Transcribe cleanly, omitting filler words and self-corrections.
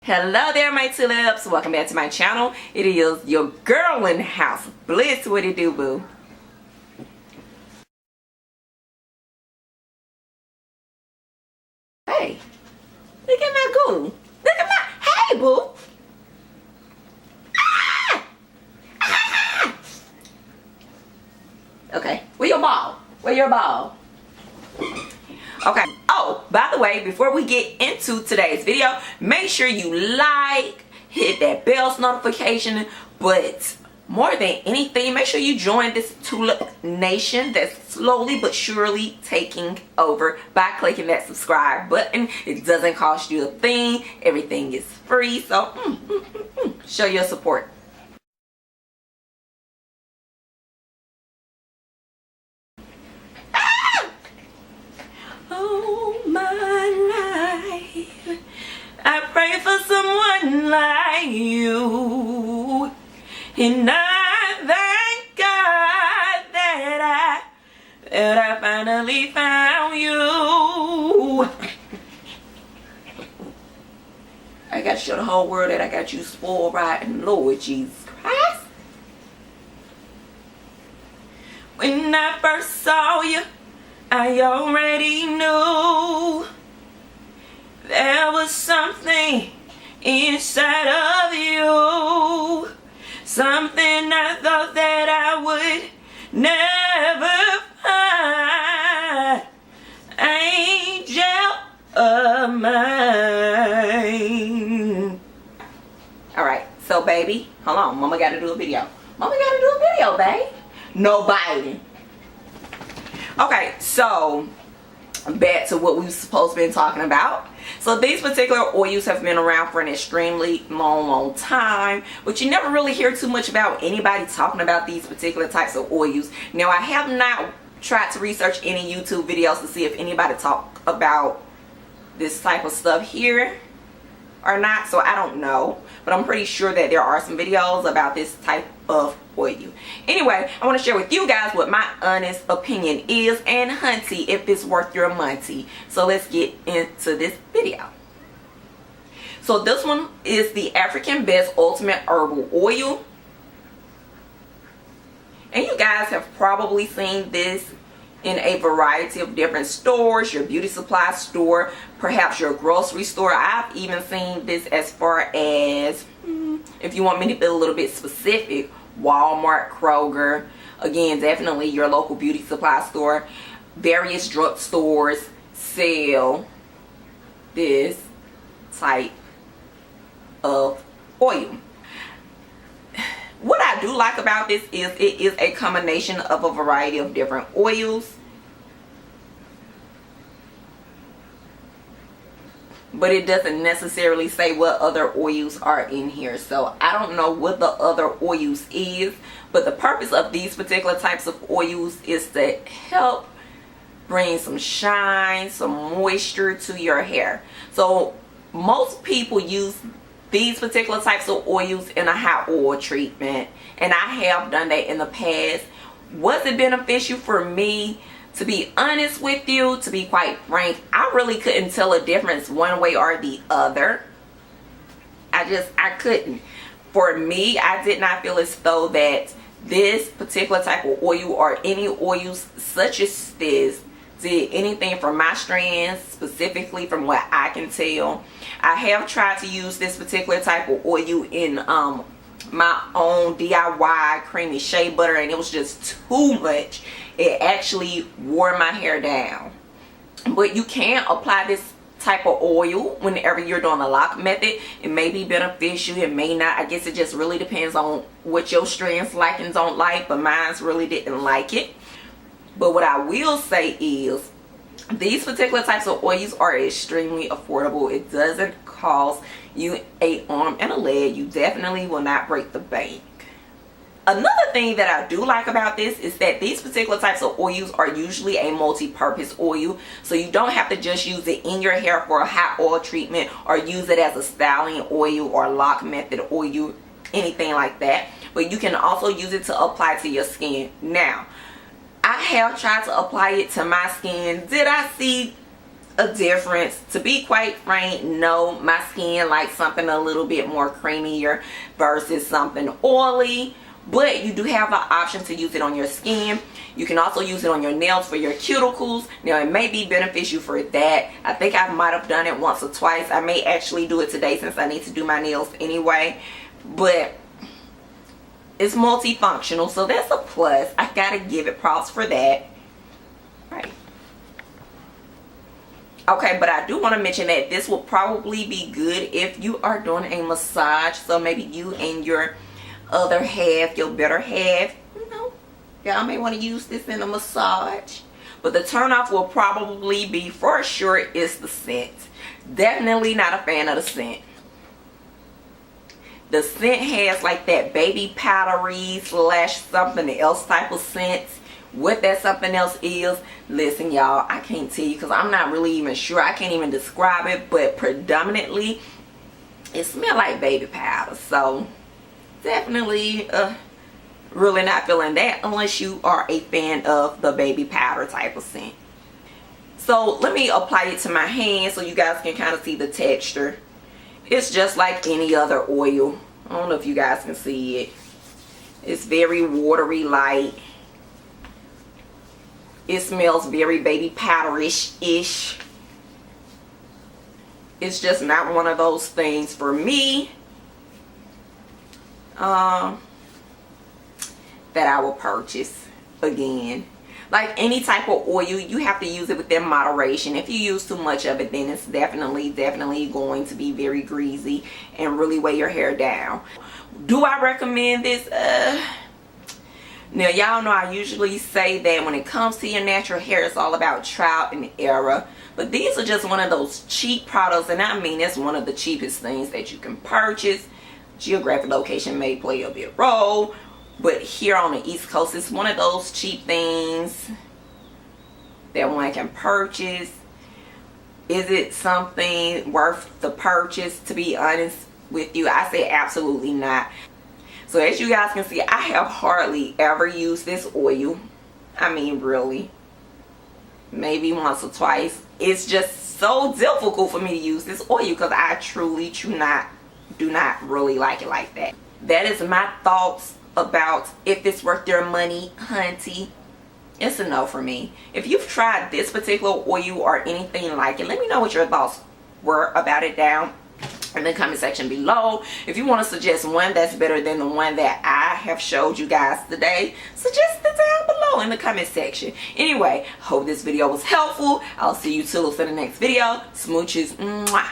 Hello there, my tulips. Welcome back to my channel. It is your girl in the house, Bliss. What it do, boo? Hey, look at my goo. Look at my, hey, boo. Ah! Ah! Okay, where your ball? Where your ball? Okay. Oh, by the way, before we get into today's video, make sure you like, hit that bell's notification, but more than anything, make sure you join this tulip nation that's slowly but surely taking over by clicking that subscribe button. It doesn't cost you a thing. Everything is free. So show your support. Oh, my life, I pray for someone like you, and I thank God that I finally found you. I got to show the whole world that I got you spoiled rotten, Lord Jesus Christ. When I first saw you, I already knew there was something inside of you, something I thought that I would never find, angel of mine. Alright, so baby, hold on, mama gotta do a video. Mama gotta do a video, babe. No biting. Okay, so back to what we were supposed to be talking about. So these particular oils have been around for an extremely long time, but you never really hear too much about anybody talking about these particular types of oils. Now, I have not tried to research any YouTube videos to see if anybody talk about this type of stuff here or not, so I don't know, but I'm pretty sure that there are some videos about this type of oil. Anyway, I want to share with you guys what my honest opinion is, and hunty, if it's worth your money. So let's get into this video. So this one is the African Best Ultimate Herbal Oil, and you guys have probably seen this in a variety of different stores, your beauty supply store, perhaps your grocery store. I've even seen this as far as, if you want me to be a little bit specific, Walmart, Kroger, again, definitely your local beauty supply store. Various drug stores sell this type of oil. What I do like about this is it is a combination of a variety of different oils, but it doesn't necessarily say what other oils are in here. So I don't know what the other oils is, but the purpose of these particular types of oils is to help bring some shine, some moisture to your hair. So most people use these particular types of oils in a hot oil treatment, and I have done that in the past. Was it beneficial for me? To be honest with you, to be quite frank, I really couldn't tell a difference one way or the other. I couldn't. For me, I did not feel as though that this particular type of oil or any oils such as this did anything for my strands, specifically from what I can tell. I have tried to use this particular type of oil in my own DIY creamy shea butter, and it was just too much. It actually wore my hair down. But you can apply this type of oil whenever you're doing the lock method. It may be beneficial, it may not. I guess it just really depends on what your strands like and don't like, but mine really didn't like it. But what I will say is these particular types of oils are extremely affordable. It doesn't cost you an arm and a leg. You definitely will not break the bank. Another thing that I do like about this is that these particular types of oils are usually a multi-purpose oil, so you don't have to just use it in your hair for a hot oil treatment or use it as a styling oil or lock method oil, anything like that. But you can also use it to apply to your skin. Now, I have tried to apply it to my skin. Did I see a difference. To be quite frank, no, my skin likes something a little bit more creamier versus something oily. But you do have an option to use it on your skin. You can also use it on your nails for your cuticles. Now, it may be beneficial for that. I think I might have done it once or twice. I may actually do it today since I need to do my nails anyway. But it's multifunctional, so that's a plus. I gotta give it props for that. Right. Okay, but I do want to mention that this will probably be good if you are doing a massage. So maybe you and your other half, your better half, you know, y'all may want to use this in a massage. But the turnoff will probably be, for sure, is the scent. Definitely not a fan of the scent. The scent has like that baby powdery slash something else type of scent. What that something else is, listen y'all, I can't tell you because I'm not really even sure. I can't even describe it, but predominantly it smells like baby powder. So definitely really not feeling that unless you are a fan of the baby powder type of scent. So let me apply it to my hand so you guys can kind of see the texture. It's just like any other oil. I don't know if you guys can see it. It's very watery light. It smells very baby powderish-ish. It's just not one of those things for me that I will purchase again. Like any type of oil, you have to use it within moderation. If you use too much of it, then it's definitely going to be very greasy and really weigh your hair down. Do I recommend this? Now y'all know I usually say that when it comes to your natural hair, it's all about trial and error. But these are just one of those cheap products, and I mean it's one of the cheapest things that you can purchase. Geographic location may play a big role, but here on the East Coast, it's one of those cheap things that one can purchase. Is it something worth the purchase? To be honest with you, I say absolutely not. So as you guys can see, I have hardly ever used this oil. I mean, really, maybe once or twice. It's just so difficult for me to use this oil because I truly do not really like it like that. That is my thoughts about if it's worth your money, hunty. It's a no for me. If you've tried this particular oil or anything like it, let me know what your thoughts were about it down in the comment section below. If you want to suggest one that's better than the one that I have showed you guys today, suggest it down below in the comment section. Anyway, hope this video was helpful. I'll see you toodles in the next video. Smooches. Mwah.